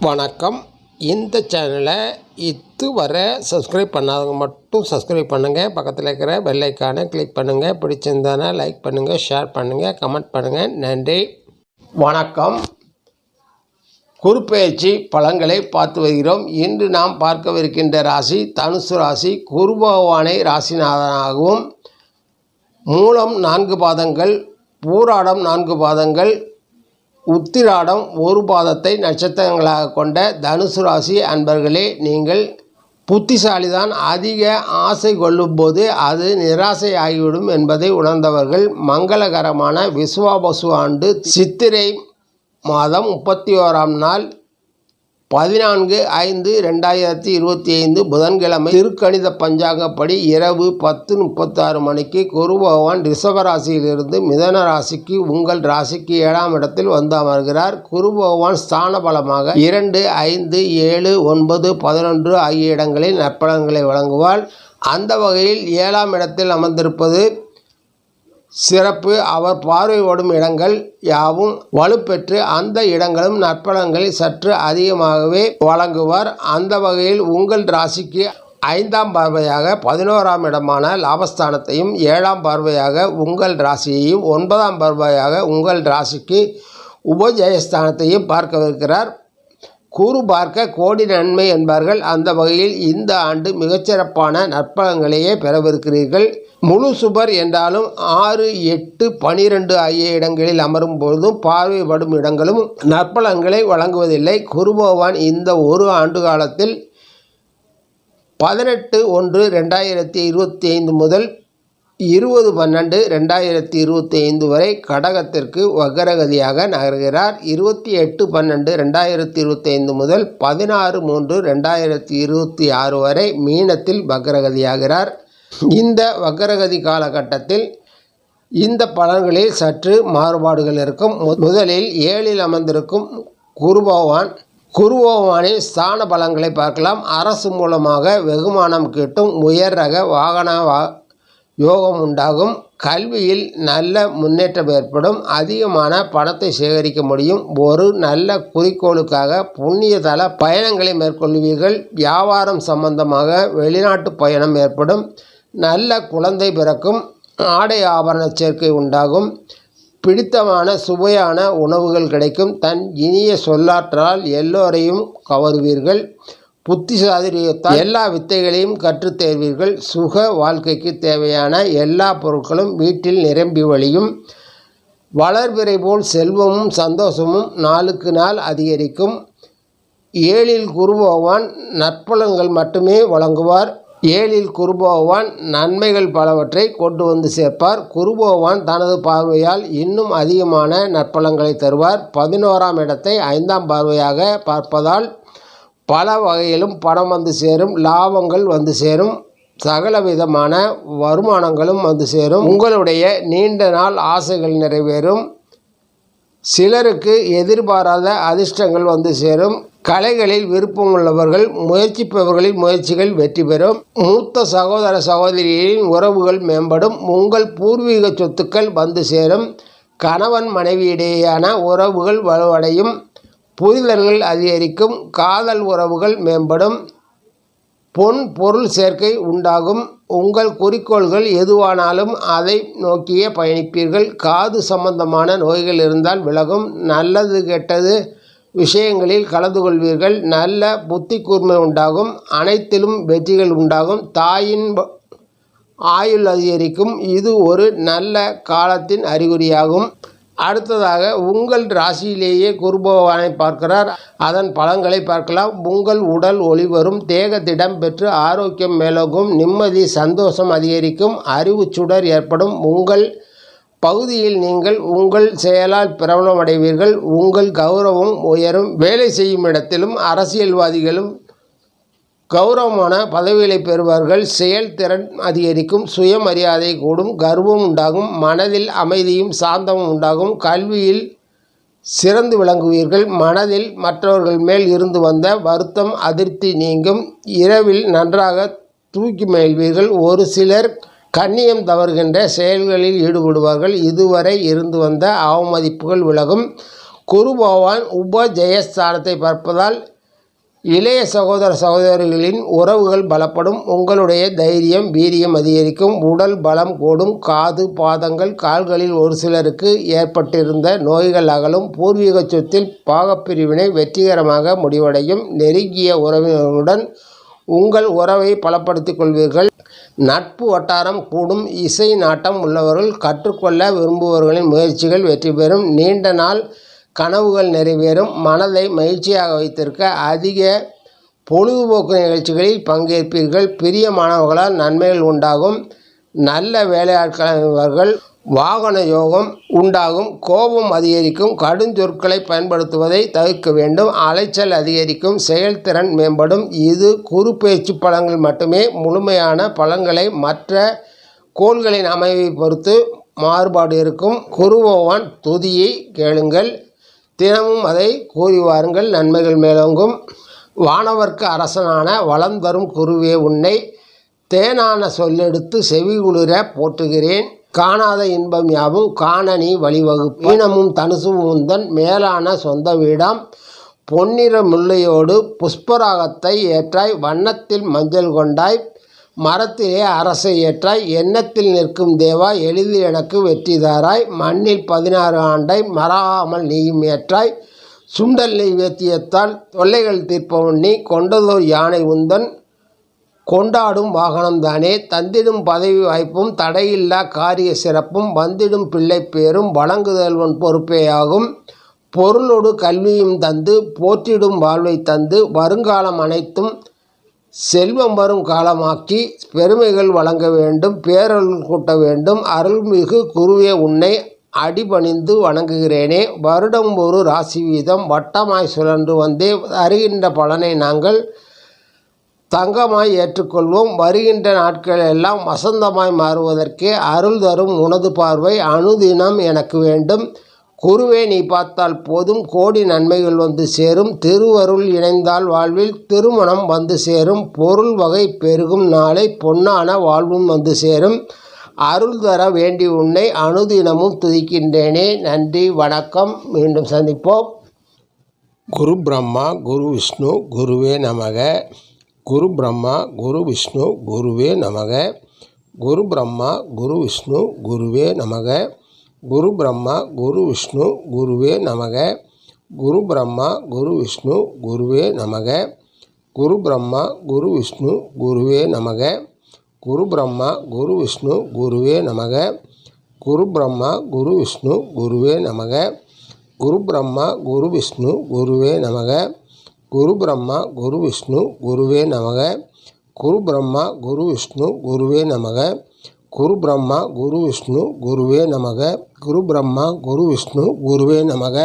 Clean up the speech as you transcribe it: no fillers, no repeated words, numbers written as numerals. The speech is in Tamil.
வணக்கம். இந்த சேனலை இதுவரை சப்ஸ்கிரைப் பண்ணாதவங்க மட்டும் சப்ஸ்கிரைப் பண்ணுங்கள். பக்கத்தில் இருக்கிற பெல் ஐக்கானை கிளிக் பண்ணுங்கள். பிடிச்சிருந்தானா லைக் பண்ணுங்கள், ஷேர் பண்ணுங்கள், கமெண்ட் பண்ணுங்கள். நன்றி, வணக்கம். குருப்பெயர்ச்சி பலன்களை பார்த்து வருகிறோம். இன்று நாம் பார்க்கவிருக்கின்ற ராசி தனுசு ராசி. குரு பகவானை ராசிநாதனாகவும், மூலம் 4 பாதங்கள், பூராடம் 4 பாதங்கள், உத்திராடம் 1 பாதத்தை நட்சத்திரங்களாக கொண்ட தனுசு ராசி அன்பர்களே, நீங்கள் புத்திசாலிதான். அதிக ஆசை கொள்ளும்போது அது நிராசை ஆகிவிடும் என்பதை உணர்ந்தவர்கள். மங்களகரமான விசுவாபசு ஆண்டு சித்திரை மாதம் 31ஆம் நாள் 14/5/2025 புதன்கிழமை திருக்கணித பஞ்சாங்கப்படி இரவு 10:36 மணிக்கு குரு பகவான் ரிஷபராசியிலிருந்து மிதன ராசிக்கு, உங்கள் ராசிக்கு 7ஆம் இடத்தில் வந்து அமர்கிறார். குரு பகவான் ஸ்தான பலமாக 2, 5, 7, 9, 11 ஆகிய இடங்களில் நற்பலன்களை வழங்குவார். அந்த வகையில் 7ஆம் இடத்தில் அமர்ந்திருப்பது சிறப்பு. அவர் பார்வைப்படும் இடங்கள் யாவும் வலுப்பெற்று அந்த இடங்களும் நற்பலன்களை சற்று அதிகமாகவே வழங்குவார். அந்த வகையில் உங்கள் ராசிக்கு 5ஆம் பார்வையாக 11ஆம் இடமான லாபஸ்தானத்தையும், 7ஆம் பார்வையாக உங்கள் ராசியையும், 9ஆம் பார்வையாக உங்கள் ராசிக்கு உபஜயஸ்தானத்தையும் பார்க்கவிருக்கிறார். கூறு பார்க்க கோடி நன்மை என்பார்கள். அந்த வகையில் இந்த ஆண்டு மிகச்சிறப்பான நற்பலன்களையே பெறவிருக்கிறீர்கள். முழு சுபர் என்றாலும் 6, 8, 12 ஆகிய இடங்களில் அமரும் பொழுதும் பார்வைப்படும் இடங்களும் நற்பலன்களை வழங்குவதில்லை. குரு பகவான் இந்த ஒரு ஆண்டு காலத்தில் 18/1/2025 முதல் 20/12/2025 வரை கடகத்திற்கு வக்ரகதியாக நகர்கிறார். 28/12/2025 முதல் 16/3/2026 வரை மீனத்தில் வக்ரகதியாகிறார். இந்த வக்ரகதி காலகட்டத்தில் இந்த பலன்களில் சற்று மாறுபாடுகள் இருக்கும். முதலில் 7இல் அமர்ந்திருக்கும் குரு பகவானின் ஸ்தான பலன்களை பார்க்கலாம். அரசு மூலமாக வெகுமானம் கிட்டும். உயர் ரக வாகன யோகம் உண்டாகும். கல்வியில் நல்ல முன்னேற்றம் ஏற்படும். அதிகமான பணத்தை சேகரிக்க முடியும். ஒரு நல்ல குறிக்கோளுக்காக புண்ணிய தல பயணங்களை மேற்கொள்வீர்கள். வியாபாரம் சம்பந்தமாக வெளிநாட்டு பயணம் ஏற்படும். நல்ல குழந்தை பிறக்கும். ஆடை ஆபரண சேர்க்கை உண்டாகும். பிடித்தமான சுவையான உணவுகள் கிடைக்கும். தன் இனிய சொல்லாற்றால் எல்லோரையும் கவருவீர்கள். புத்திசாலித்தால் எல்லா வித்தைகளையும் கற்றுத் தேர்வீர்கள். சுக வாழ்க்கைக்கு தேவையான எல்லா பொருட்களும் வீட்டில் நிரம்பி வழியும். வளர்பிறை போல் செல்வமும் சந்தோஷமும் நாளுக்கு நாள் அதிகரிக்கும். 7இல் குரு பகவான் நற்பலன்கள் மட்டுமே வழங்குவார். 7இல் குரு பகவான் நன்மைகள் பலவற்றை கொண்டு வந்து சேர்ப்பார். குரு பகவான் தனது பார்வையால் இன்னும் அதிகமான நற்பலன்களை தருவார். 11ஆம் இடத்தை 5ஆம் பார்வையாக பார்ப்பதால் பல வகையிலும் பணம் வந்து சேரும். லாபங்கள் வந்து சேரும். சகல விதமான வருமானங்களும் வந்து சேரும். உங்களுடைய நீண்ட நாள் ஆசைகள் நிறைவேறும். சிலருக்கு எதிர்பாராத அதிர்ஷ்டங்கள் வந்து சேரும். கலைகளில் விருப்பம் உள்ளவர்கள் முயற்சிப்பவர்களின் முயற்சிகள் வெற்றி பெறும். மூத்த சகோதர சகோதரிகளின் உறவுகள் மேம்படும். உங்கள் பூர்வீக சொத்துக்கள் வந்து சேரும். கணவன் மனைவியிடையேயான உறவுகள் வலுவடையும். புரிதல்கள் அதிகரிக்கும். காதல் உறவுகள் மேம்படும். பொன் பொருள் சேர்க்கை உண்டாகும். உங்கள் குறிக்கோள்கள் எதுவானாலும் அதை நோக்கியே பயணிப்பீர்கள். காது சம்பந்தமான நோய்கள் இருந்தால் விலகும். நல்லது கெட்டது விஷயங்களில் கலந்து கொள்வீர்கள். நல்ல புத்தி கூர்மை உண்டாகும். அனைத்திலும் வெற்றிகள் உண்டாகும். தாயின் ஆயுள் அதிகரிக்கும். இது ஒரு நல்ல காலத்தின் அறிகுறியாகும். அடுத்ததாக உங்கள் ராசியிலேயே குரு பகவானை பார்க்கிறார். அதன் பலன்களை பார்க்கலாம். உங்கள் உடல் ஒளிவரும். தேக திடம் பெற்று ஆரோக்கியம் மேலோங்கும். நிம்மதி சந்தோஷம் அதிகரிக்கும். அறிவு சுடர் ஏற்படும். உங்கள் பகுதியில் நீங்கள் உங்கள் செயலால் பிரபலமடைவீர்கள். உங்கள் கௌரவம் உயரும். வேலை செய்யும் இடத்திலும் அரசியல்வாதிகளும் கௌரவமான பதவிகளை பெறுவார்கள். செயல்திறன் அதிகரிக்கும். சுயமரியாதை கூடும். கர்வம் உண்டாகும். மனதில் அமைதியும் சாந்தமும் உண்டாகும். கல்வியில் சிறந்து விளங்குவீர்கள். மனதில் மற்றவர்கள் மேல் இருந்து வந்த வருத்தம் அதிருப்தி நீங்கும். இரவில் நன்றாக தூக்கி மகிழ்வீர்கள். ஒரு சிலர் கண்ணியம் தவறுகின்ற செயல்களில் ஈடுபடுவார்கள். இதுவரை இருந்து வந்த அவமதிப்புகள் விலகும். குரு பகவான் உபஜயஸ்தானத்தை பார்ப்பதால் இளைய சகோதர சகோதரிகளின் உறவுகள் பலப்படும். உங்களுடைய தைரியம் வீரியம் அதிகரிக்கும். உடல் பலம் கூடும். காது பாதங்கள் கால்களில் ஒரு சிலருக்கு ஏற்பட்டிருந்த நோய்கள் அகலும். பூர்வீக சொத்தில் பாகப்பிரிவினை வெற்றிகரமாக முடிவடையும். நெருங்கிய உறவினர்களுடன் உங்கள் உறவை பலப்படுத்திக் கொள்வீர்கள். நட்பு வட்டாரம் கூடும். இசை நாட்டம் உள்ளவர்கள் கற்றுக்கொள்ள விரும்புபவர்களின் முயற்சிகள் வெற்றி பெறும். நீண்ட நாள் கனவுகள் நிறைவேறும். மனதை மகிழ்ச்சியாக வைத்திருக்க அதிக பொழுதுபோக்கு நிகழ்ச்சிகளில் பங்கேற்பீர்கள். பிரியமானவர்களால் நன்மைகள் உண்டாகும். நல்ல வேலையாட்கள் வாகன யோகம் உண்டாகும். கோபம் அதிகரிக்கும். கடுஞ்சொற்களை பயன்படுத்துவதை தவிர்க்க வேண்டும். அலைச்சல் அதிகரிக்கும். செயல்திறன் மேம்படும். இது குரு பேச்சு பலன்கள் மட்டுமே. முழுமையான பலன்களை மற்ற கோள்களின் அமைவை பொறுத்து மாறுபாடு இருக்கும். குரு பகவான் துதியை கேளுங்கள். தினமும் அதை கூறி வாருங்கள். நன்மைகள் மேலோங்கும். வானவர்க்கு அரசனான வளம் தரும் குருவே, உன்னை தேனான சொல்லெடுத்து செவிகுளிர போற்றுகிறேன். காணாத இன்பம் யாவும் காண நீ வழிவகுப்பு. மீனமும் தனுசும் உந்தன் மேலான சொந்த வீடாம். பொன்னிற முல்லையோடு புஷ்பராகத்தை ஏற்றாய். வண்ணத்தில் மஞ்சள் கொண்டாய். மரத்திலே அரசை ஏற்றாய். எண்ணத்தில் நிற்கும் தேவா, எளிதில் எனக்கு வெற்றி தாராய். மண்ணில் 16 ஆண்டை மறாமல் நீயும் ஏற்றாய். சுண்டல் நெய்வேத்தியத்தால் தொல்லைகள் தீர்ப்பவன் நீ. கொண்டதோர் யானை உந்தன் கொண்டாடும் வாகனம்தானே. தந்திடும் பதவி வாய்ப்பும் தடையில்லா காரிய சிறப்பும் வந்திடும் பிள்ளை பேரும் வழங்குதல்வன் பொறுப்பேயாகும். பொருளோடு கல்வியும் தந்து போற்றிடும் வாழ்வை தந்து வருங்காலம் அனைத்தும் செல்வம் வரும் காலமாக்கி பெருமைகள் வழங்க வேண்டும். பேரருள் கூட்ட வேண்டும். அருள்மிகு குருவே, உன்னை அடிபணிந்து வணங்குகிறேனே. வருடம் ஒரு ராசி வீதம் வட்டமாய் சுழன்று வந்தே வருகின்ற பலனை நாங்கள் தங்கமாய் ஏற்றுக்கொள்வோம். வருகின்ற நாட்கள் எல்லாம் வசந்தமாய் மாறுவதற்கே அருள் தரும் உனது பார்வை அனுதினம் எனக்கு வேண்டும். குருவே, நீ பார்த்தால் போதும் கோடி நன்மைகள் வந்து சேரும். திருவருள் இணைந்தால் வாழ்வில் திருமணம் வந்து சேரும். பொருள் வகை பெருகும் நாளை பொன்னான வாழ்வும் வந்து சேரும். அருள் தர வேண்டி உன்னை அனுதினமும் துதிக்கின்றேனே. நன்றி, வணக்கம். மீண்டும் சந்திப்போம். குரு பிரம்மா குரு விஷ்ணு குருவே நமக. குரு பிரம்மா குரு விஷ்ணு குருவே நமக. குரு பிரம்மா குரு விஷ்ணு குருவே நமக. குரு பிரம்மா குரு விஷ்ணு குருவே நமக. குரு பிரம்மா குரு விஷ்ணு குருவே நமக. குரு பிரம்மா குரு விஷ்ணு குருவே நமக. குரு பிரம்மா குரு விஷ்ணு குருவே நமக. குரு பிரம்மா குரு விஷ்ணு குருவே நமக. குரு பிரம்மா குரு விஷ்ணு குருவே நமக. குரு பிரம்மா குரு விஷ்ணு குருவே நமக. குரு பிரம்மா குரு விஷ்ணு குருவே நமக. குரு பிரம்மா குரு விஷ்ணு குருவே நமக. குரு பிரம்மா குரு விஷ்ணு குருவே நமக.